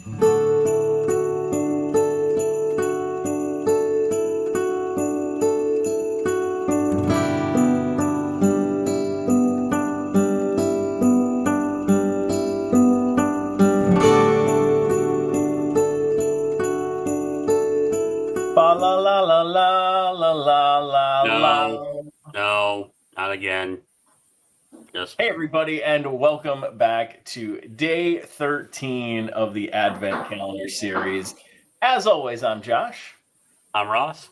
No, not again. Hey, everybody, and welcome back to day 13 of the Advent Calendar series. As always, I'm Josh. I'm Ross.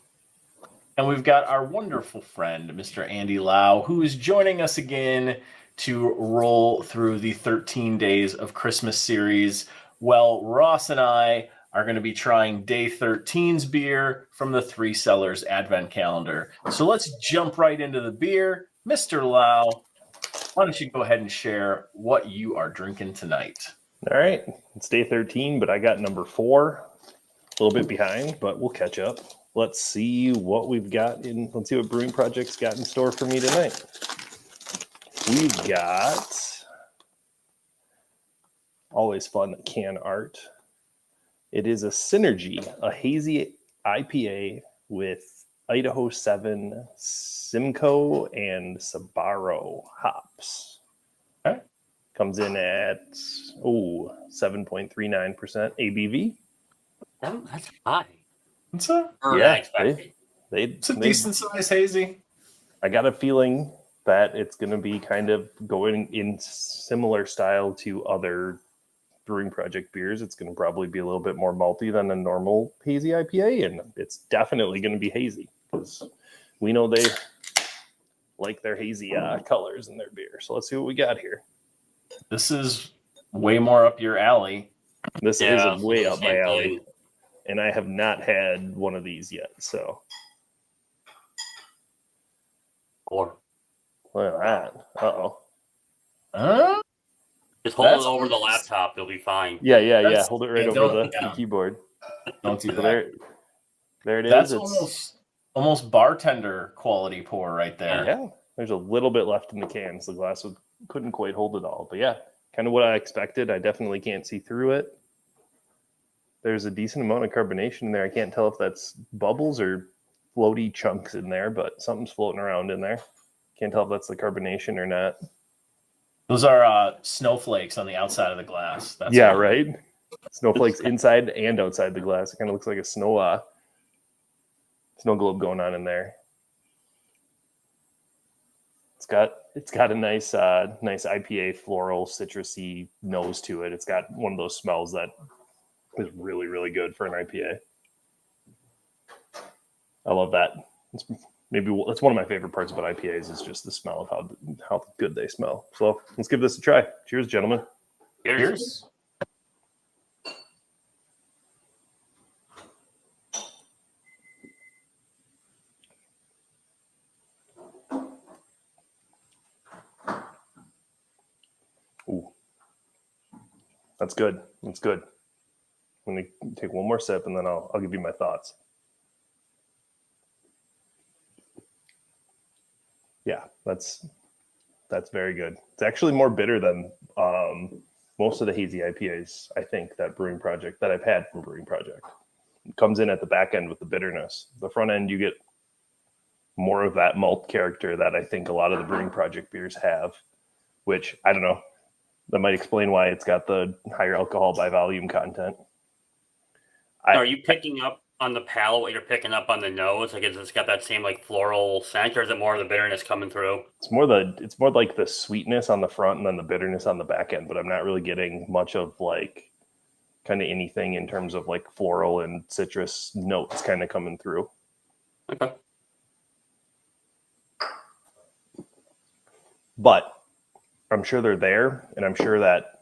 And we've got our wonderful friend, Mr. Andy Lau, who is joining us again to roll through the 13 Days of Christmas series. Well, Ross and I are going to be trying day 13's beer from the Three Cellars Advent Calendar. So let's jump right into the beer. Mr. Lau, why don't you go ahead and share what you are drinking tonight? All right. It's day 13, but I got number 4. A little bit behind, but we'll catch up. Let's see what we've got in. Let's see what Brewing Project's got in store for me tonight. We've got always fun can art. It is a Synergy, a hazy IPA with Idaho 7, Simcoe, and Sabaro hops. Okay. Comes in at 7.39% ABV. That's high. What's up? It's a decent size hazy. I got a feeling that it's going to be kind of going in similar style to other Brewing Project beers. It's going to probably be a little bit more malty than a normal hazy IPA, and it's definitely going to be hazy because we know they like their hazy colors in their beer. So let's see what we got here. This is way more up your alley. This is way up my alley. And I have not had one of these yet, so. Look at that. Uh-oh. Just hold it over the laptop. You'll be fine. Yeah. Hold it right over the keyboard. Don't do that. There it is. That's almost bartender quality pour right there. Yeah. There's a little bit left in the can, so the glass couldn't quite hold it all. But yeah, kind of what I expected. I definitely can't see through it. There's a decent amount of carbonation in there. I can't tell if that's bubbles or floaty chunks in there, but something's floating around in there. Can't tell if that's the carbonation or not. Those are snowflakes on the outside of the glass. Right? Snowflakes inside and outside the glass. It kind of looks like a snow globe going on in there. It's got a nice IPA floral citrusy nose to it. It's got one of those smells that is really, really good for an IPA. I love that. That's one of my favorite parts about IPAs is just the smell of how good they smell. So let's give this a try. Cheers, gentlemen. Cheers. Ooh, that's good. That's good. I'm going to take one more sip and then I'll give you my thoughts. Yeah, that's very good. It's actually more bitter than most of the hazy IPAs, I think, that I've had from Brewing Project. It comes in at the back end with the bitterness. The front end, you get more of that malt character that I think a lot of the Brewing Project beers have, which, I don't know, that might explain why it's got the higher alcohol by volume content. Are you picking up on the palate what you're picking up on the nose? Like, it's got that same like floral scent, or is it more of the bitterness coming through? It's more like the sweetness on the front and then the bitterness on the back end, but I'm not really getting much of like kind of anything in terms of like floral and citrus notes kind of coming through. Okay. But I'm sure they're there, and I'm sure that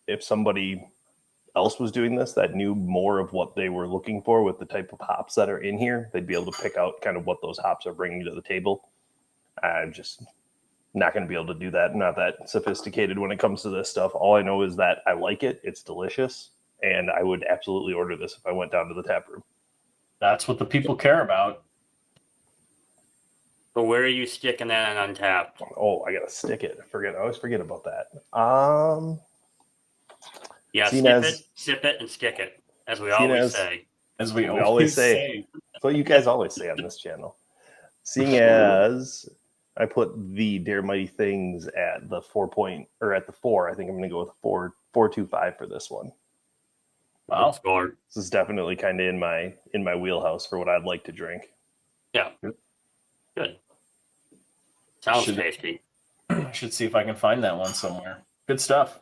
if somebody else was doing this that knew more of what they were looking for with the type of hops that are in here, they'd be able to pick out kind of what those hops are bringing to the table. I'm just not going to be able to do that. I'm not that sophisticated when it comes to this stuff. All I know is that I like it. It's delicious. And I would absolutely order this if I went down to the tap room. That's what the people care about. But where are you sticking that on Untappd? Oh, I got to stick it. I always forget about that. Yeah, Seen skip as- it, sip it, and stick it, as we Seen always as- say. As we We always always say. say. That's what you guys always say on this channel. Seeing as I put the Dare Mighty Things at the 4, I think I'm going to go with 4.25 for this one. Wow. Good score. This is definitely kind of in my wheelhouse for what I'd like to drink. Yeah. Good. Sounds Should- tasty. I should see if I can find that one somewhere. Good stuff.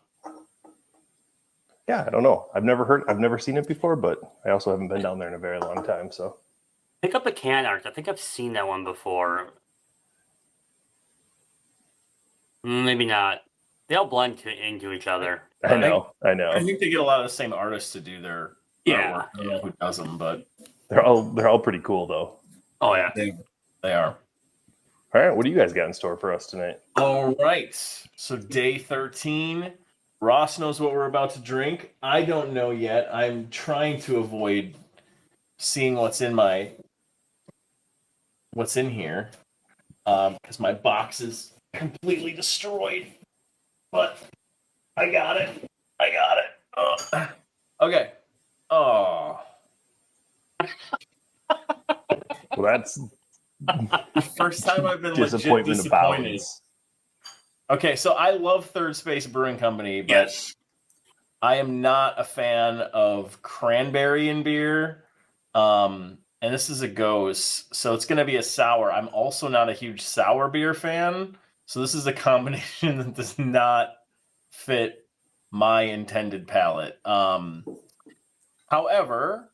Yeah, I don't know. I've never seen it before, but I also haven't been down there in a very long time. So Pick up the can art. I think I've seen that one before. Maybe not. They all blend into each other. I know. I think they get a lot of the same artists to do their artwork. I don't know who does them, but they're all pretty cool though. Oh yeah. they are. All right, what do you guys got in store for us tonight? All right. So day 13. Ross knows what we're about to drink. I don't know yet. I'm trying to avoid seeing what's in here. Because my box is completely destroyed. But I got it. Oh. Okay. Oh. Well, that's First time I've been legit disappointment disappointed. abounds. Okay, so I love Third Space Brewing Company, but Yes. I am not a fan of Cranberry in beer. And this is a GOSE, so it's going to be a sour. I'm also not a huge sour beer fan, so this is a combination that does not fit my intended palate. However,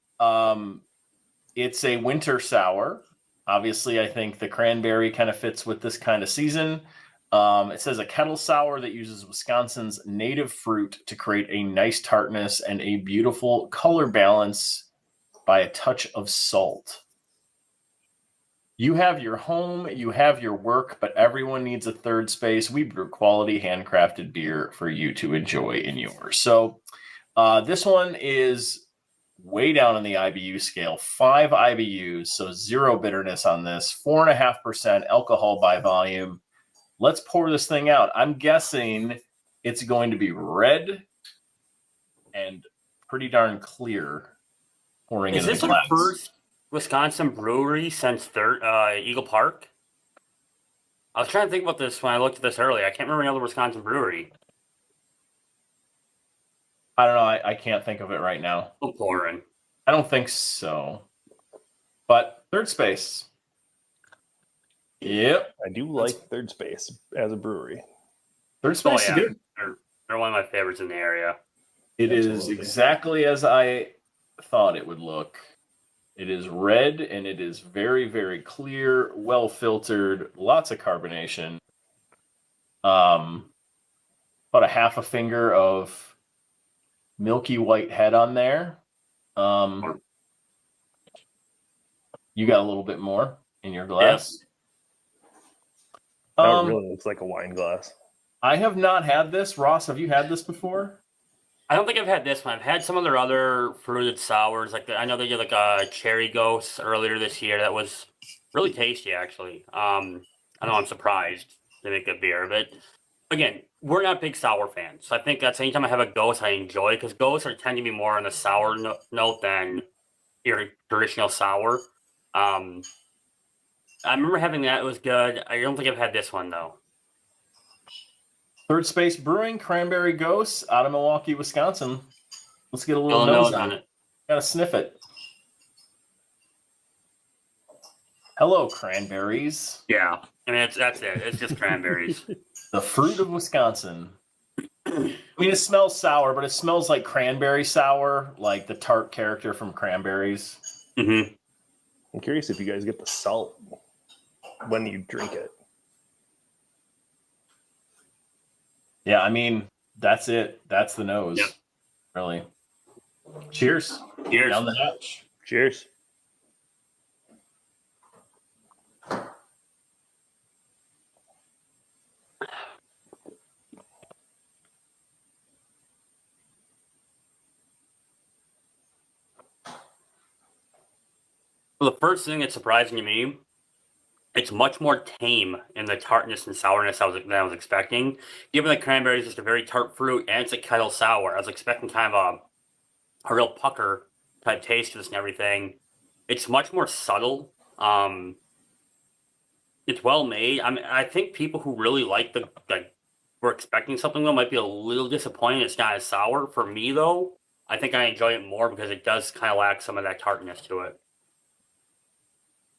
it's a winter sour. Obviously, I think the cranberry kind of fits with this kind of season. It says a kettle sour that uses Wisconsin's native fruit to create a nice tartness and a beautiful color balance by a touch of salt. You have your home, you have your work, but everyone needs a third space. We brew quality handcrafted beer for you to enjoy in yours. So this one is way down on the IBU scale, 5 IBUs, so 0 bitterness on this, 4.5% alcohol by volume. Let's pour this thing out. I'm guessing it's going to be red and pretty darn clear pouring Is into this the our glass. first Wisconsin brewery since Eagle Park? I was trying to think about this when I looked at this earlier. I can't remember any other Wisconsin brewery. I don't know. I can't think of it right now. Still pouring. I don't think so. But third space. Yep. I do like Third Space as a brewery. Third space is good. They're one of my favorites in the area. It is Absolutely. exactly as I thought it would look. It is red and it is very, very clear, well filtered, lots of carbonation. About a half a finger of milky white head on there. You got a little bit more in your glass. Now it really looks like a wine glass. I have not had this. Ross, have you had this before? I don't think I've had this one. I've had some of their other fruited sours. I know they did like a cherry ghost earlier this year that was really tasty, actually. I know I'm surprised they make good beer, but again, we're not big sour fans. So I think that's anytime I have a ghost, I enjoy because ghosts tend to be more on the sour note than your traditional sour. I remember having that; it was good. I don't think I've had this one though. Third Space Brewing, Cranberry Ghost, out of Milwaukee, Wisconsin. Let's get a little Little nose nose on it. Gotta sniff it. Hello, cranberries. Yeah, I mean that's it. It's just cranberries. The fruit of Wisconsin. I mean, it smells sour, but it smells like cranberry sour, like the tart character from Cranberries. Mm-hmm. I'm curious if you guys get the salt when you drink it. Yeah, I mean, that's it. That's the nose. Yep. Really. Cheers. Cheers. Down the hatch. Cheers. Well, the first thing that's surprising to me it's much more tame in the tartness and sourness than I was expecting. Given the cranberry is just a very tart fruit and it's a kettle sour, I was expecting kind of a real pucker type taste to this and everything. It's much more subtle. It's well made. I think people who really like were expecting something though might be a little disappointed. It's not as sour. For me though, I think I enjoy it more because it does kind of lack some of that tartness to it.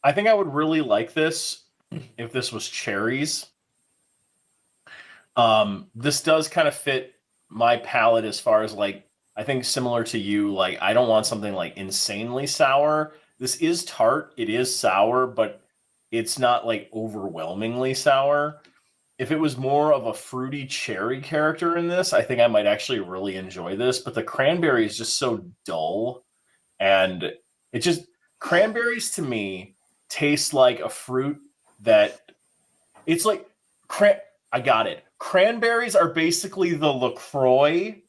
I think I would really like this if this was cherries. This does kind of fit my palate as far as like, I think similar to you, like I don't want something like insanely sour. This is tart, it is sour, but it's not like overwhelmingly sour. If it was more of a fruity cherry character in this, I think I might actually really enjoy this. But the cranberry is just so dull, and it just cranberries to me taste like a fruit that it's like I got it. Cranberries are basically the LaCroix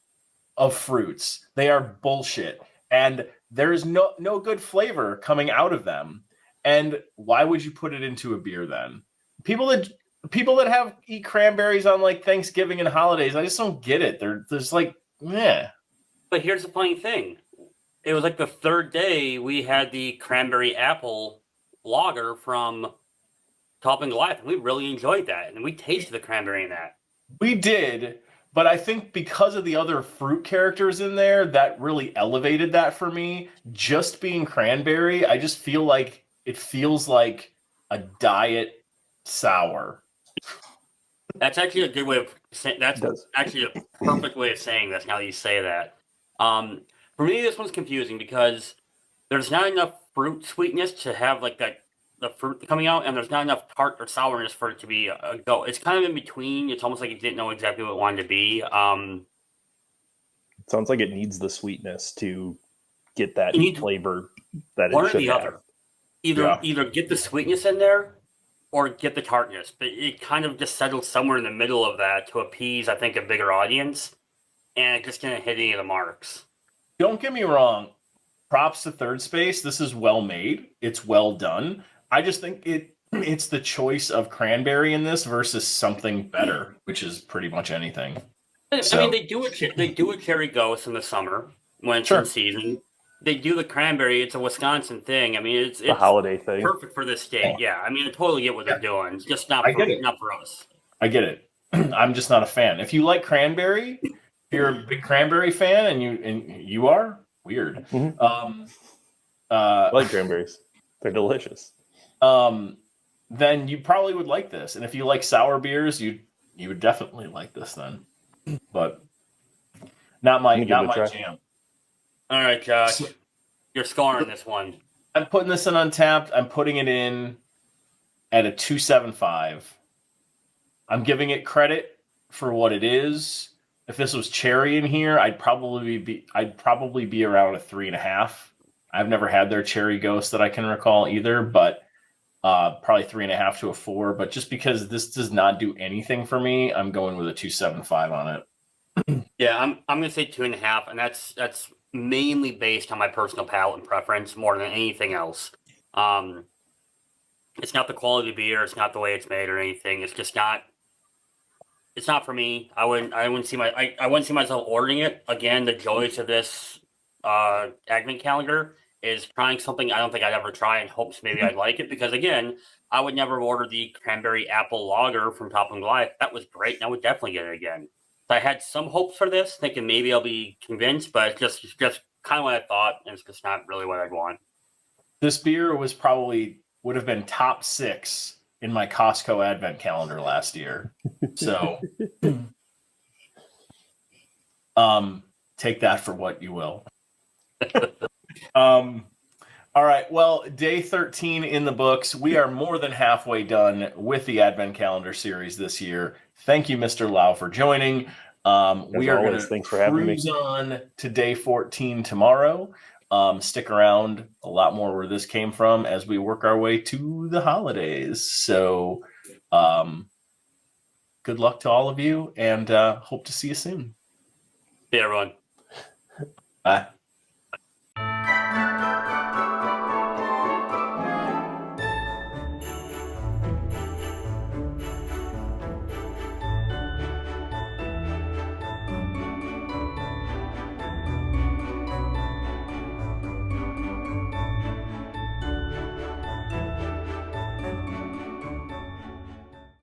of fruits. They are bullshit, and there's no good flavor coming out of them. And why would you put it into a beer then? People that eat cranberries on like Thanksgiving and holidays, I just don't get it. There's like, meh. But here's the funny thing. It was like the third day we had the cranberry apple lager from Topping Life, and we really enjoyed that. And we tasted the cranberry in that. We did, but I think because of the other fruit characters in there, that really elevated that for me. Just being cranberry, I just feel like it feels like a diet sour. That's actually a good way of saying. That's actually a perfect way of saying this. Now that you say that, for me, this one's confusing because there's not enough fruit sweetness to have like the fruit coming out, and there's not enough tart or sourness for it to be a go. It's kind of in between. It's almost like it didn't know exactly what it wanted to be. It sounds like it needs the sweetness to get that flavor that it should have. Other. Either get the sweetness in there or get the tartness, but it kind of just settles somewhere in the middle of that to appease, I think, a bigger audience, and it just didn't hit any of the marks. Don't get me wrong. Props to Third Space. This is well made. It's well done. I just think it's the choice of cranberry in this versus something better, which is pretty much anything. I mean, they do a cherry ghost in the summer when it's in season. They do the cranberry. It's a Wisconsin thing. I mean, it's a holiday thing. Perfect for this state. Yeah, I mean, I totally get what they're doing. It's just not for us. I get it. I'm just not a fan. If you like cranberry, if you're a big cranberry fan, and you are weird. Mm-hmm. I like cranberries. They're delicious. Then you probably would like this. And if you like sour beers, you would definitely like this then. But not my jam. All right, Josh. You're scoring this one. I'm putting this in Untappd. I'm putting it in at a 2.75. I'm giving it credit for what it is. If this was cherry in here, I'd probably be around a 3.5. I've never had their cherry ghost that I can recall either, but probably 3.5 to a 4. But just because this does not do anything for me, I'm going with a 2.75 on it. Yeah, I'm gonna say 2.5, and that's mainly based on my personal palate and preference more than anything else. It's not the quality of beer, it's not the way it's made or anything. It's just not. It's not for me. I wouldn't see myself ordering it. Again, the joys of this advent calendar is trying something I don't think I'd ever try in hopes maybe I'd like it, because again, I would never order the cranberry apple lager from Topping Life. That was great, and I would definitely get it again. So I had some hopes for this, thinking maybe I'll be convinced, but it's just kind of what I thought, and it's just not really what I'd want. This beer would have been top 6 in my Costco advent calendar last year. So take that for what you will. All right. Well, day 13 in the books. We are more than halfway done with the advent calendar series this year. Thank you, Mr. Lau, for joining. We are going to cruise on to day 14 tomorrow. Stick around, a lot more where this came from as we work our way to the holidays. So good luck to all of you, and hope to see you soon. See you, everyone. Bye.